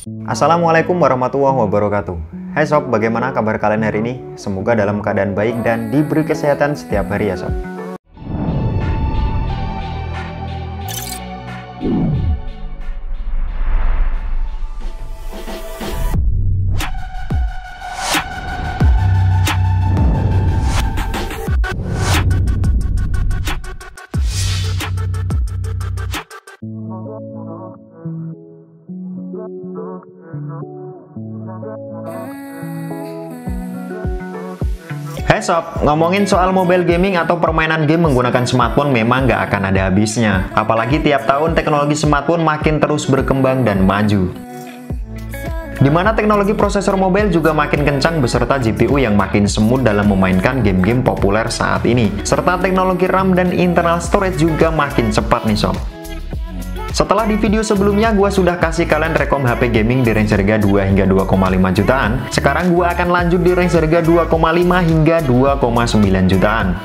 Assalamualaikum warahmatullahi wabarakatuh. Hai sob, bagaimana kabar kalian hari ini? Semoga dalam keadaan baik dan diberi kesehatan setiap hari ya sob. Hai sob, ngomongin soal mobile gaming atau permainan game menggunakan smartphone memang nggak akan ada habisnya. Apalagi tiap tahun teknologi smartphone makin terus berkembang dan maju. Dimana teknologi prosesor mobile juga makin kencang beserta GPU yang makin smooth dalam memainkan game-game populer saat ini. Serta teknologi RAM dan internal storage juga makin cepat nih sob. Setelah di video sebelumnya gua sudah kasih kalian rekom HP gaming di range harga 2 hingga 2,5 jutaan. Sekarang gua akan lanjut di range harga 2,5 hingga 2,9 jutaan.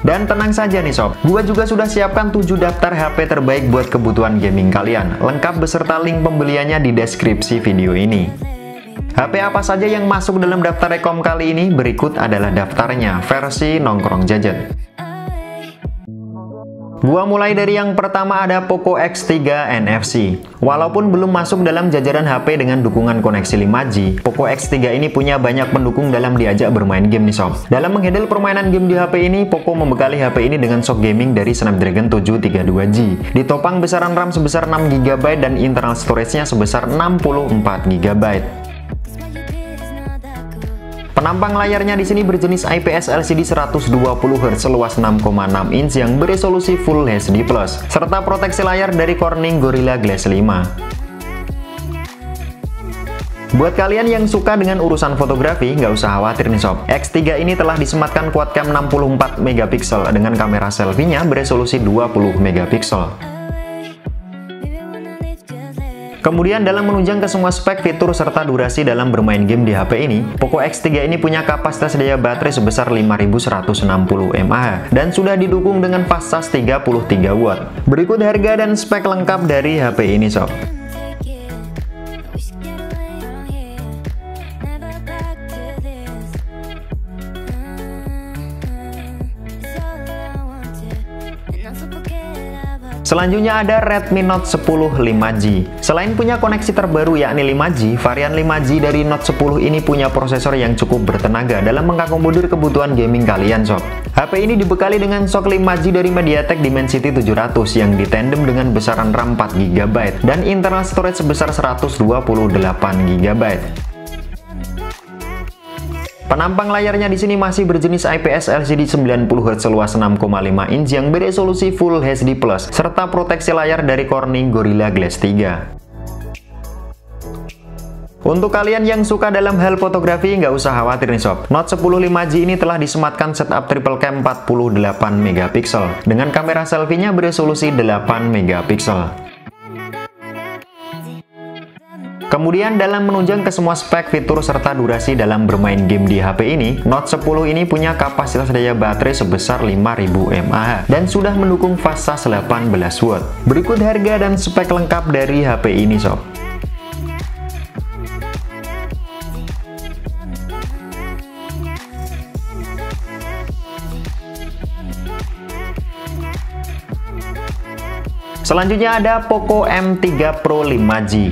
Dan tenang saja nih sob, gua juga sudah siapkan 7 daftar HP terbaik buat kebutuhan gaming kalian. Lengkap beserta link pembeliannya di deskripsi video ini. HP apa saja yang masuk dalam daftar rekom kali ini? Berikut adalah daftarnya, versi nongkrong jajan. Gua mulai dari yang pertama ada Poco X3 NFC. Walaupun belum masuk dalam jajaran HP dengan dukungan koneksi 5G, Poco X3 ini punya banyak pendukung dalam diajak bermain game nih sob. Dalam menghandle permainan game di HP ini, Poco membekali HP ini dengan sok gaming dari Snapdragon 732G. Ditopang besaran RAM sebesar 6GB dan internal storage-nya sebesar 64GB. Penampang layarnya di sini berjenis IPS LCD 120Hz seluas 6,6 inch yang beresolusi Full HD+, serta proteksi layar dari Corning Gorilla Glass 5. Buat kalian yang suka dengan urusan fotografi, nggak usah khawatir nih sob. X3 ini telah disematkan quad-cam 64MP dengan kamera selfie-nya beresolusi 20MP. Kemudian dalam menunjang ke semua spek, fitur, serta durasi dalam bermain game di HP ini, Poco X3 ini punya kapasitas daya baterai sebesar 5160 mAh dan sudah didukung dengan fast charge 33 watt. Berikut harga dan spek lengkap dari HP ini sob. Selanjutnya ada Redmi Note 10 5G. Selain punya koneksi terbaru yakni 5G, varian 5G dari Note 10 ini punya prosesor yang cukup bertenaga dalam mengakomodir kebutuhan gaming kalian sob. HP ini dibekali dengan sok 5G dari MediaTek Dimensity 700 yang ditandem dengan besaran RAM 4GB dan internal storage sebesar 128GB. Penampang layarnya di sini masih berjenis IPS LCD 90Hz seluas 6,5 inch yang beresolusi Full HD+, serta proteksi layar dari Corning Gorilla Glass 3. Untuk kalian yang suka dalam hal fotografi, nggak usah khawatir nih sob. Note 10 5G ini telah disematkan setup triple cam 48MP dengan kamera selfie-nya beresolusi 8MP. Kemudian dalam menunjang ke semua spek, fitur, serta durasi dalam bermain game di HP ini, Note 10 ini punya kapasitas daya baterai sebesar 5000 mAh dan sudah mendukung fast charge 18 watt. Berikut harga dan spek lengkap dari HP ini sob. Selanjutnya ada Poco M3 Pro 5G.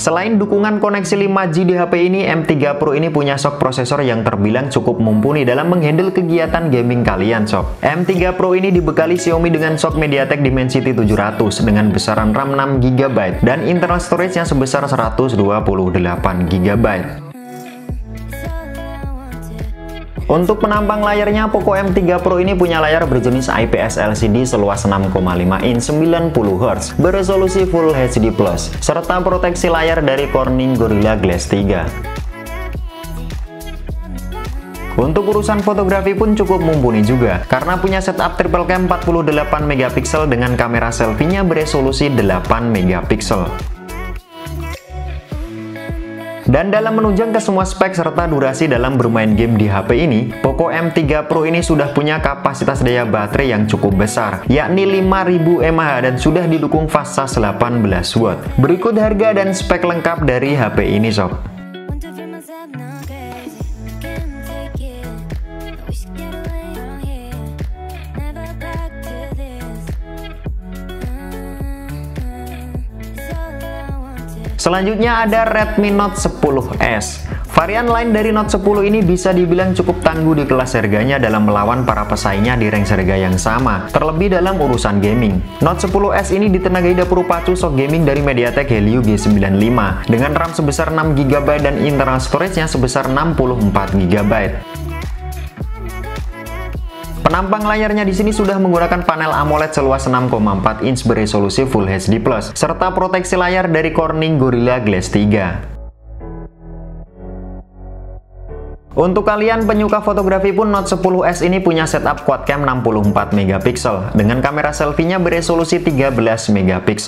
Selain dukungan koneksi 5G di HP ini, M3 Pro ini punya sok prosesor yang terbilang cukup mumpuni dalam menghandle kegiatan gaming kalian sob. M3 Pro ini dibekali Xiaomi dengan sok MediaTek Dimensity 700 dengan besaran RAM 6GB dan internal storage-nya sebesar 128GB. Untuk penampang layarnya, Poco M3 Pro ini punya layar berjenis IPS LCD seluas 6,5 inch 90Hz beresolusi Full HD+, serta proteksi layar dari Corning Gorilla Glass 3. Untuk urusan fotografi pun cukup mumpuni juga, karena punya setup triple cam 48MP dengan kamera selfie-nya beresolusi 8MP. Dan dalam menunjang ke semua spek serta durasi dalam bermain game di HP ini, Poco M3 Pro ini sudah punya kapasitas daya baterai yang cukup besar, yakni 5000 mAh dan sudah didukung fast charge 18 watt. Berikut harga dan spek lengkap dari HP ini sob. Selanjutnya ada Redmi Note 10s. Varian lain dari Note 10 ini bisa dibilang cukup tangguh di kelas harganya dalam melawan para pesaingnya di range harga yang sama, terlebih dalam urusan gaming. Note 10s ini ditenagai dapur pacu SoC gaming dari MediaTek Helio G95 dengan RAM sebesar 6GB dan internal storage-nya sebesar 64GB. Penampang layarnya di sini sudah menggunakan panel AMOLED seluas 6,4 inch beresolusi Full HD+, serta proteksi layar dari Corning Gorilla Glass 3. Untuk kalian penyuka fotografi pun Note 10s ini punya setup quad-cam 64MP dengan kamera selfie-nya beresolusi 13MP.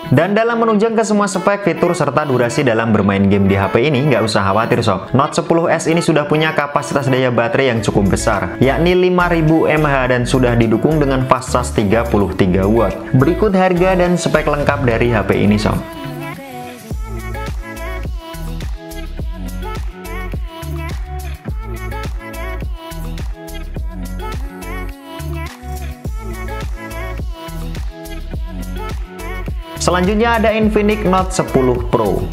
Dan dalam menunjang ke semua spek, fitur, serta durasi dalam bermain game di HP ini, nggak usah khawatir sob. Note 10s ini sudah punya kapasitas daya baterai yang cukup besar, yakni 5000 mAh dan sudah didukung dengan fast charge 33 watt. Berikut harga dan spek lengkap dari HP ini sob. Selanjutnya ada Infinix Note 10 Pro.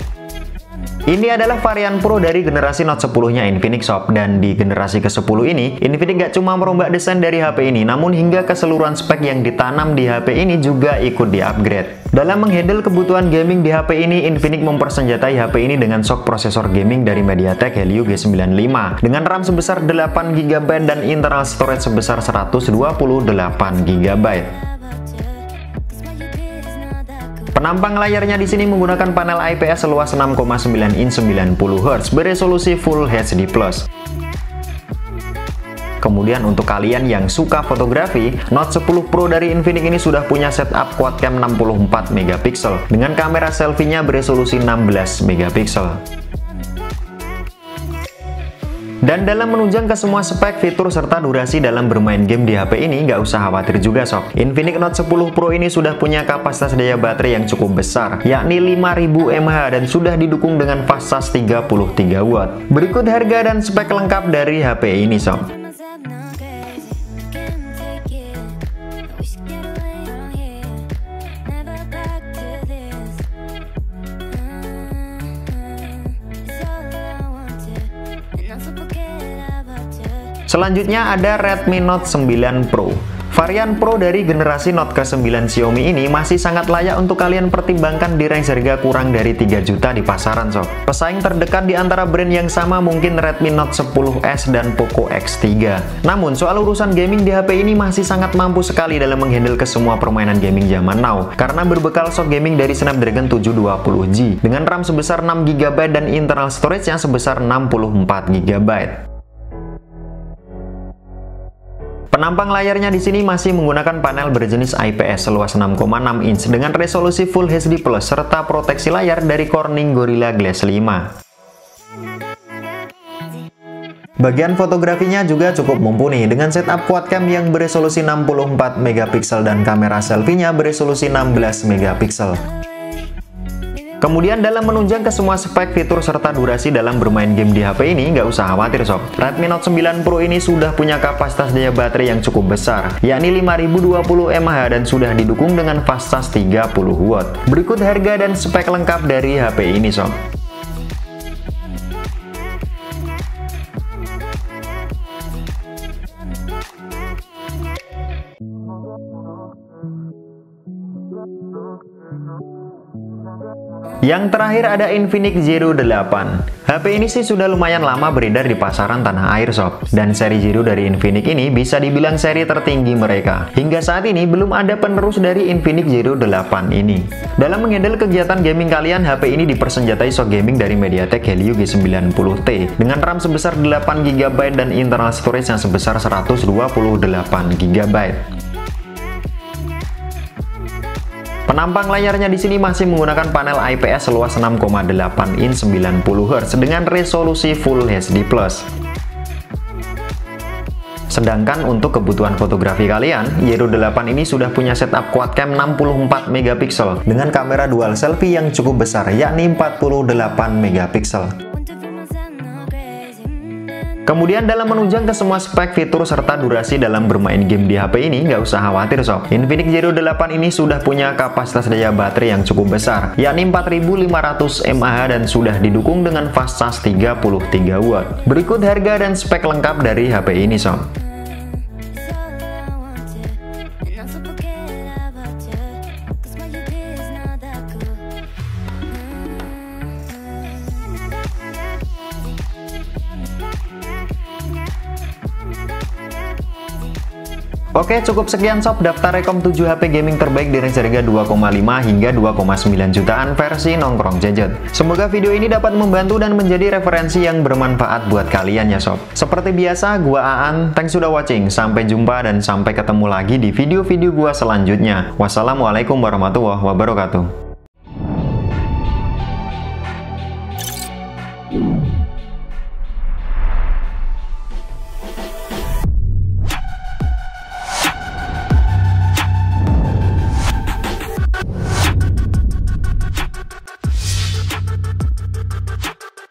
Ini adalah varian Pro dari generasi Note 10-nya Infinix sob, dan di generasi ke-10 ini, Infinix gak cuma merombak desain dari HP ini, namun hingga keseluruhan spek yang ditanam di HP ini juga ikut di-upgrade. Dalam menghandle kebutuhan gaming di HP ini, Infinix mempersenjatai HP ini dengan SoC prosesor gaming dari MediaTek Helio G95 dengan RAM sebesar 8GB dan internal storage sebesar 128GB. Penampang layarnya di sini menggunakan panel IPS seluas 6,9 inch 90Hz beresolusi Full HD+. Kemudian untuk kalian yang suka fotografi, Note 10 Pro dari Infinix ini sudah punya setup quad-cam 64MP dengan kamera selfie-nya beresolusi 16MP. Dan dalam menunjang ke semua spek, fitur, serta durasi dalam bermain game di HP ini, nggak usah khawatir juga sob. Infinix Note 10 Pro ini sudah punya kapasitas daya baterai yang cukup besar, yakni 5000 mAh dan sudah didukung dengan fast charge 33 watt. Berikut harga dan spek lengkap dari HP ini sob. Selanjutnya ada Redmi Note 9 Pro. Varian Pro dari generasi Note ke-9 Xiaomi ini masih sangat layak untuk kalian pertimbangkan di range harga kurang dari 3 juta di pasaran sob. Pesaing terdekat di antara brand yang sama mungkin Redmi Note 10s dan Poco X3. Namun soal urusan gaming di HP ini masih sangat mampu sekali dalam menghandle ke semua permainan gaming zaman now, karena berbekal SoC gaming dari Snapdragon 720G dengan RAM sebesar 6GB dan internal storage-nya sebesar 64GB. Penampang layarnya di sini masih menggunakan panel berjenis IPS seluas 6,6 inch dengan resolusi Full HD+ serta proteksi layar dari Corning Gorilla Glass 5. Bagian fotografinya juga cukup mumpuni dengan setup quad-cam yang beresolusi 64MP dan kamera selfie-nya beresolusi 16MP. Kemudian dalam menunjang ke semua spek, fitur, serta durasi dalam bermain game di HP ini, nggak usah khawatir sob. Redmi Note 9 Pro ini sudah punya kapasitas daya baterai yang cukup besar, yakni 5020 mAh dan sudah didukung dengan fast charge 30 watt. Berikut harga dan spek lengkap dari HP ini sob. Yang terakhir ada Infinix Zero 8. HP ini sih sudah lumayan lama beredar di pasaran tanah air sob. Dan seri Zero dari Infinix ini bisa dibilang seri tertinggi mereka. Hingga saat ini belum ada penerus dari Infinix Zero 8 ini. Dalam menghandle kegiatan gaming kalian, HP ini dipersenjatai SoC gaming dari MediaTek Helio G90T dengan RAM sebesar 8GB dan internal storage yang sebesar 128GB. Penampang layarnya di sini masih menggunakan panel IPS seluas 6,8 inch 90Hz dengan resolusi Full HD+. Sedangkan untuk kebutuhan fotografi kalian, Hero 8 ini sudah punya setup quad-cam 64 megapiksel dengan kamera dual selfie yang cukup besar, yakni 48 megapiksel. Kemudian dalam menunjang ke semua spek, fitur, serta durasi dalam bermain game di HP ini, nggak usah khawatir sob. Infinix Hero 8 ini sudah punya kapasitas daya baterai yang cukup besar, yakni 4500 mAh dan sudah didukung dengan fast charge 33 watt. Berikut harga dan spek lengkap dari HP ini sob. Oke, cukup sekian sob daftar rekom 7 HP gaming terbaik di range harga 2,5 hingga 2,9 jutaan versi nongkrong gadget. Semoga video ini dapat membantu dan menjadi referensi yang bermanfaat buat kalian ya sob. Seperti biasa, gua Aan, thanks sudah watching. Sampai jumpa dan sampai ketemu lagi di video-video gua selanjutnya. Wassalamualaikum warahmatullahi wabarakatuh.